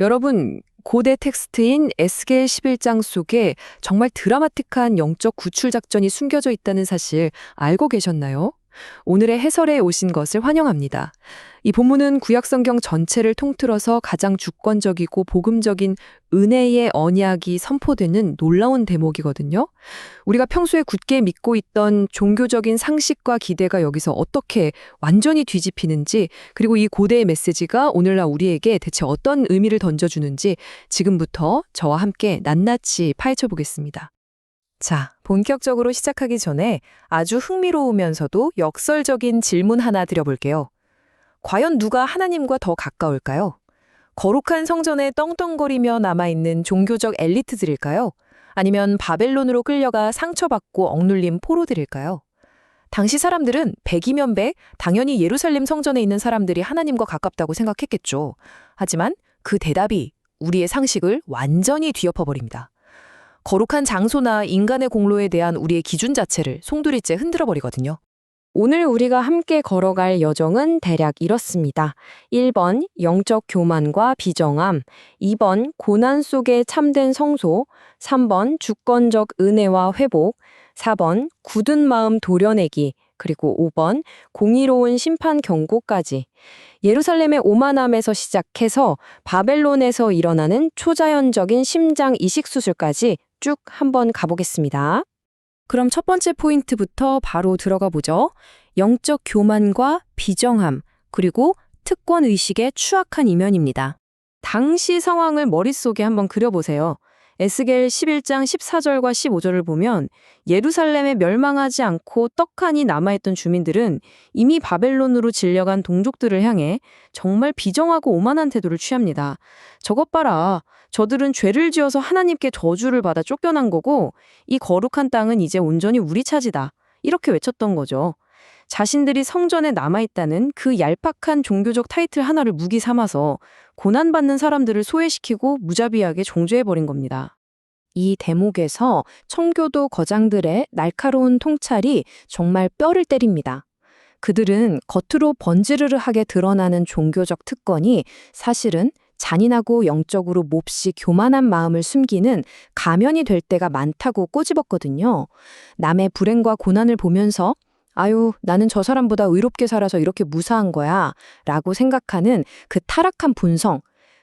여러분, 고대 텍스트인 에스겔 11장 속에 정말 드라마틱한 영적 구출 작전이 숨겨져 있다는 사실 알고 계셨나요? 오늘의 해설에 오신 것을 환영합니다. 이 본문은 구약 성경 전체를 통틀어서 가장 주권적이고 복음적인 은혜의 언약이 선포되는 놀라운 대목이거든요. 우리가 평소에 굳게 믿고 있던 종교적인 상식과 기대가 여기서 어떻게 완전히 뒤집히는지, 그리고 이 고대의 메시지가 오늘날 우리에게 대체 어떤 의미를 던져주는지 지금부터 저와 함께 낱낱이 파헤쳐 보겠습니다. 자, 본격적으로 시작하기 전에 아주 흥미로우면서도 역설적인 질문 하나 드려볼게요. 과연 누가 하나님과 더 가까울까요? 거룩한 성전에 떵떵거리며 남아있는 종교적 엘리트들일까요? 아니면 바벨론으로 끌려가 상처받고 억눌린 포로들일까요? 당시 사람들은 100이면 100, 당연히 예루살렘 성전에 있는 사람들이 하나님과 가깝다고 생각했겠죠. 하지만 그 대답이 우리의 상식을 완전히 뒤엎어버립니다. 거룩한 장소나 인간의 공로에 대한 우리의 기준 자체를 송두리째 흔들어버리거든요. 오늘 우리가 함께 걸어갈 여정은 대략 이렇습니다. 1번 영적 교만과 비정함, 2번 고난 속의 참된 성소, 3번 주권적 은혜와 회복, 4번 굳은 마음 도려내기, 그리고 5번 공의로운 심판 경고까지. 예루살렘의 오만함에서 시작해서 바벨론에서 일어나는 초자연적인 심장 이식 수술까지 쭉 한번 가보겠습니다. 그럼 첫 번째 포인트부터 바로 들어가 보죠. 영적 교만과 비정함, 그리고 특권 의식의 추악한 이면입니다. 당시 상황을 머릿속에 한번 그려보세요. 에스겔 11장 14절과 15절을 보면 예루살렘에 멸망하지 않고 떡하니 남아있던 주민들은 이미 바벨론으로 질려간 동족들을 향해 정말 비정하고 오만한 태도를 취합니다. 저것 봐라. 저들은 죄를 지어서 하나님께 저주를 받아 쫓겨난 거고 이 거룩한 땅은 이제 온전히 우리 차지다. 이렇게 외쳤던 거죠. 자신들이 성전에 남아있다는 그 얄팍한 종교적 타이틀 하나를 무기 삼아서 고난받는 사람들을 소외시키고 무자비하게 정죄해버린 겁니다. 이 대목에서 청교도 거장들의 날카로운 통찰이 정말 뼈를 때립니다. 그들은 겉으로 번지르르하게 드러나는 종교적 특권이 사실은 잔인하고 영적으로 몹시 교만한 마음을 숨기는 가면이 될 때가 많다고 꼬집었거든요. 남의 불행과 고난을 보면서 아유, 나는 저 사람보다 의롭게 살아서 이렇게 무사한 거야 라고 생각하는 그 타락한 본성,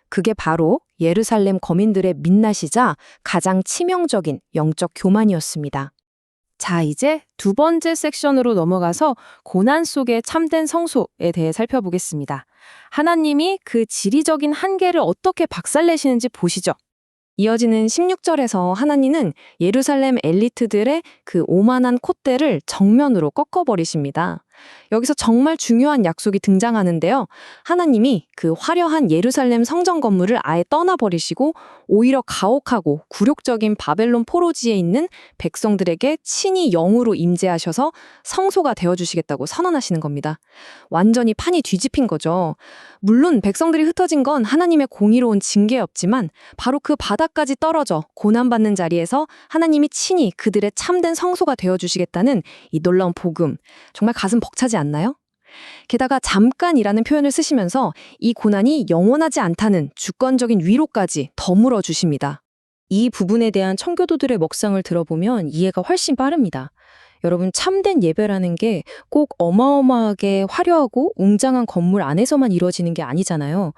그게 바로 예루살렘 거민들의 민낯이자 가장 치명적인 영적 교만이었습니다. 자, 이제 두 번째 섹션으로 넘어가서 고난 속의 참된 성소에 대해 살펴보겠습니다. 하나님이 그 지리적인 한계를 어떻게 박살내시는지 보시죠. 이어지는 16절에서 하나님은 예루살렘 엘리트들의 그 오만한 콧대를 정면으로 꺾어버리십니다. 여기서 정말 중요한 약속이 등장하는데요. 하나님이 그 화려한 예루살렘 성전 건물을 아예 떠나버리시고 오히려 가혹하고 굴욕적인 바벨론 포로지에 있는 백성들에게 친히 영으로 임재하셔서 성소가 되어주시겠다고 선언하시는 겁니다. 완전히 판이 뒤집힌 거죠. 물론 백성들이 흩어진 건 하나님의 공의로운 징계였지만 바로 그 바닥까지 떨어져 고난받는 자리에서 하나님이 친히 그들의 참된 성소가 되어주시겠다는 이 놀라운 복음. 정말 가슴 벅차지 않나요? 게다가 잠깐이라는 표현을 쓰시면서 이 고난이 영원하지 않다는 주권적인 위로까지 덧물어 주십니다. 이 부분에 대한 청교도들의 묵상을 들어보면 이해가 훨씬 빠릅니다. 여러분, 참된 예배라는 게 꼭 어마어마하게 화려하고 웅장한 건물 안에서만 이루어지는 게 아니잖아요.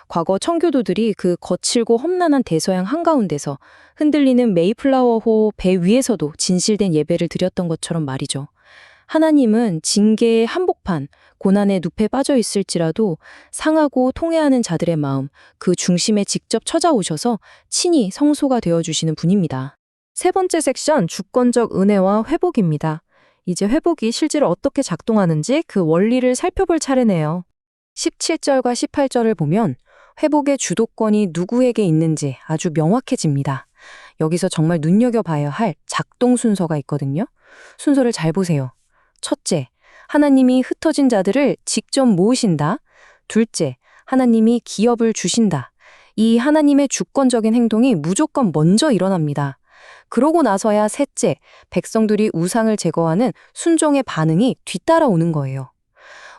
과거 청교도들이 그 거칠고 험난한 대서양 한가운데서 흔들리는 메이플라워호 배 위에서도 진실된 예배를 드렸던 것처럼 말이죠. 하나님은 징계의 한복판, 고난의 늪에 빠져 있을지라도 상하고 통회하는 자들의 마음, 그 중심에 직접 찾아오셔서 친히 성소가 되어주시는 분입니다. 세 번째 섹션, 주권적 은혜와 회복입니다. 이제 회복이 실제로 어떻게 작동하는지 그 원리를 살펴볼 차례네요. 17절과 18절을 보면 회복의 주도권이 누구에게 있는지 아주 명확해집니다. 여기서 정말 눈여겨봐야 할 작동 순서가 있거든요. 순서를 잘 보세요. 첫째, 하나님이 흩어진 자들을 직접 모으신다. 둘째, 하나님이 기업을 주신다. 이 하나님의 주권적인 행동이 무조건 먼저 일어납니다. 그러고 나서야 셋째, 백성들이 우상을 제거하는 순종의 반응이 뒤따라오는 거예요.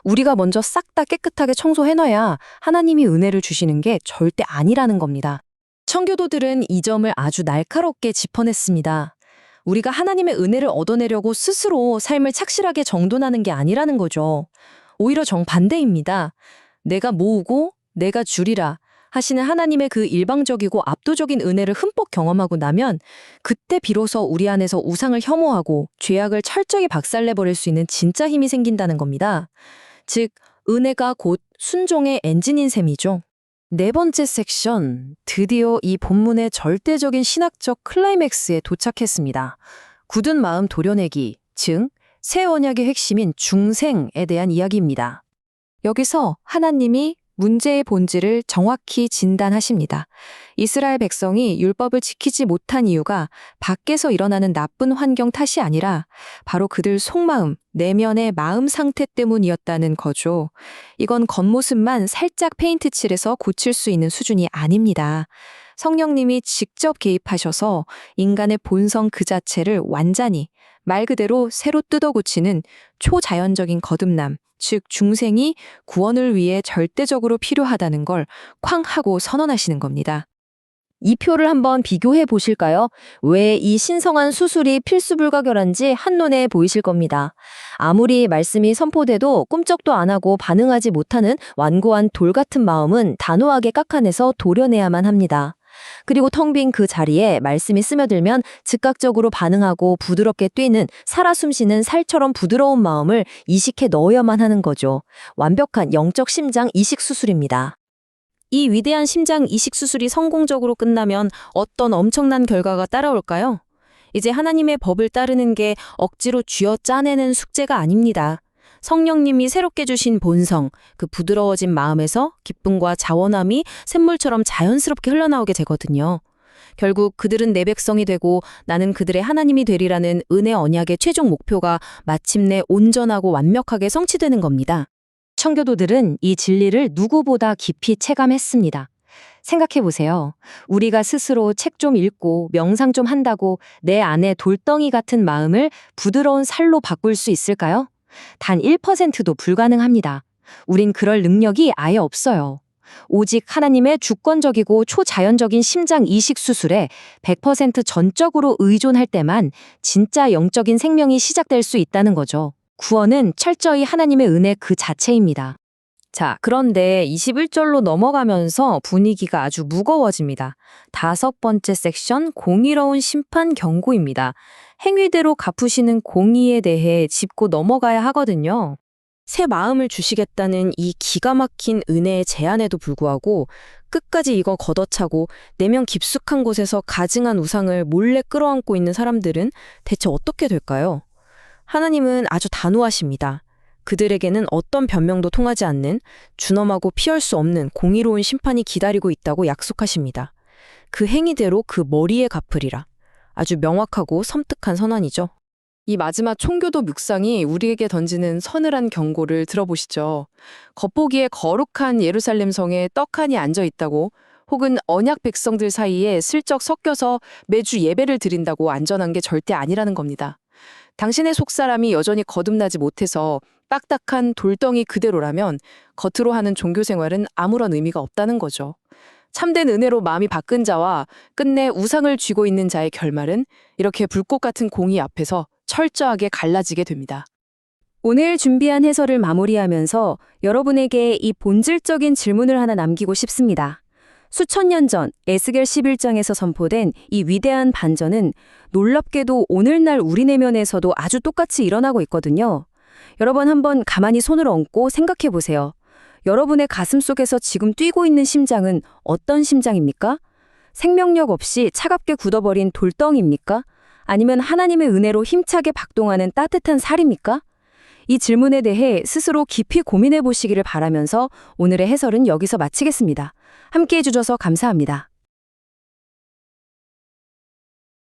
우리가 먼저 싹 다 깨끗하게 청소해놔야 하나님이 은혜를 주시는 게 절대 아니라는 겁니다. 청교도들은 이 점을 아주 날카롭게 짚어냈습니다. 우리가 하나님의 은혜를 얻어내려고 스스로 삶을 착실하게 정돈하는 게 아니라는 거죠. 오히려 정반대입니다. 내가 모으고 내가 줄이라 하시는 하나님의 그 일방적이고 압도적인 은혜를 흠뻑 경험하고 나면 그때 비로소 우리 안에서 우상을 혐오하고 죄악을 철저히 박살내버릴 수 있는 진짜 힘이 생긴다는 겁니다. 즉, 은혜가 곧 순종의 엔진인 셈이죠. 네 번째 섹션, 드디어 이 본문의 절대적인 신학적 클라이맥스에 도착했습니다. 굳은 마음 도려내기, 즉 새 언약의 핵심인 중생에 대한 이야기입니다. 여기서 하나님이 문제의 본질을 정확히 진단하십니다. 이스라엘 백성이 율법을 지키지 못한 이유가 밖에서 일어나는 나쁜 환경 탓이 아니라 바로 그들 속마음, 내면의 마음 상태 때문이었다는 거죠. 이건 겉모습만 살짝 페인트 칠해서 고칠 수 있는 수준이 아닙니다. 성령님이 직접 개입하셔서 인간의 본성 그 자체를 완전히 말 그대로 새로 뜯어 고치는 초자연적인 거듭남, 즉 중생이 구원을 위해 절대적으로 필요하다는 걸 쾅 하고 선언하시는 겁니다. 이 표를 한번 비교해 보실까요? 왜 이 신성한 수술이 필수 불가결한지 한눈에 보이실 겁니다. 아무리 말씀이 선포돼도 꿈쩍도 안 하고 반응하지 못하는 완고한 돌 같은 마음은 단호하게 깎아내서 도려내야만 합니다. 그리고 텅 빈 그 자리에 말씀이 스며들면 즉각적으로 반응하고 부드럽게 뛰는 살아 숨쉬는 살처럼 부드러운 마음을 이식해 넣어야만 하는 거죠. 완벽한 영적 심장 이식 수술입니다. 이 위대한 심장 이식 수술이 성공적으로 끝나면 어떤 엄청난 결과가 따라올까요? 이제 하나님의 법을 따르는 게 억지로 쥐어 짜내는 숙제가 아닙니다. 성령님이 새롭게 주신 본성, 그 부드러워진 마음에서 기쁨과 자원함이 샘물처럼 자연스럽게 흘러나오게 되거든요. 결국 그들은 내 백성이 되고 나는 그들의 하나님이 되리라는 은혜 언약의 최종 목표가 마침내 온전하고 완벽하게 성취되는 겁니다. 청교도들은 이 진리를 누구보다 깊이 체감했습니다. 생각해 보세요. 우리가 스스로 책 좀 읽고 명상 좀 한다고 내 안에 돌덩이 같은 마음을 부드러운 살로 바꿀 수 있을까요? 단 1%도 불가능합니다. 우린 그럴 능력이 아예 없어요. 오직 하나님의 주권적이고 초자연적인 심장 이식 수술에 100% 전적으로 의존할 때만 진짜 영적인 생명이 시작될 수 있다는 거죠. 구원은 철저히 하나님의 은혜 그 자체입니다. 자, 그런데 21절로 넘어가면서 분위기가 아주 무거워집니다. 5번째 섹션, 공의로운 심판 경고입니다. 행위대로 갚으시는 공의에 대해 짚고 넘어가야 하거든요. 새 마음을 주시겠다는 이 기가 막힌 은혜의 제안에도 불구하고 끝까지 이거 걷어차고 내면 깊숙한 곳에서 가증한 우상을 몰래 끌어안고 있는 사람들은 대체 어떻게 될까요? 하나님은 아주 단호하십니다. 그들에게는 어떤 변명도 통하지 않는 준엄하고 피할 수 없는 공의로운 심판이 기다리고 있다고 약속하십니다. 그 행위대로 그 머리에 갚으리라. 아주 명확하고 섬뜩한 선언이죠. 이 마지막 총교도 묵상이 우리에게 던지는 서늘한 경고를 들어보시죠. 겉보기에 거룩한 예루살렘 성에 떡하니 앉아 있다고 혹은 언약 백성들 사이에 슬쩍 섞여서 매주 예배를 드린다고 안전한 게 절대 아니라는 겁니다. 당신의 속사람이 여전히 거듭나지 못해서 딱딱한 돌덩이 그대로라면 겉으로 하는 종교 생활은 아무런 의미가 없다는 거죠. 참된 은혜로 마음이 바뀐 자와 끝내 우상을 쥐고 있는 자의 결말은 이렇게 불꽃 같은 공의 앞에서 철저하게 갈라지게 됩니다. 오늘 준비한 해설을 마무리하면서 여러분에게 이 본질적인 질문을 하나 남기고 싶습니다. 수천 년 전 에스겔 11장에서 선포된 이 위대한 반전은 놀랍게도 오늘날 우리 내면에서도 아주 똑같이 일어나고 있거든요. 여러분 한번 가만히 손을 얹고 생각해 보세요. 여러분의 가슴 속에서 지금 뛰고 있는 심장은 어떤 심장입니까? 생명력 없이 차갑게 굳어버린 돌덩이입니까? 아니면 하나님의 은혜로 힘차게 박동하는 따뜻한 살입니까? 이 질문에 대해 스스로 깊이 고민해 보시기를 바라면서 오늘의 해설은 여기서 마치겠습니다. 함께해 주셔서 감사합니다.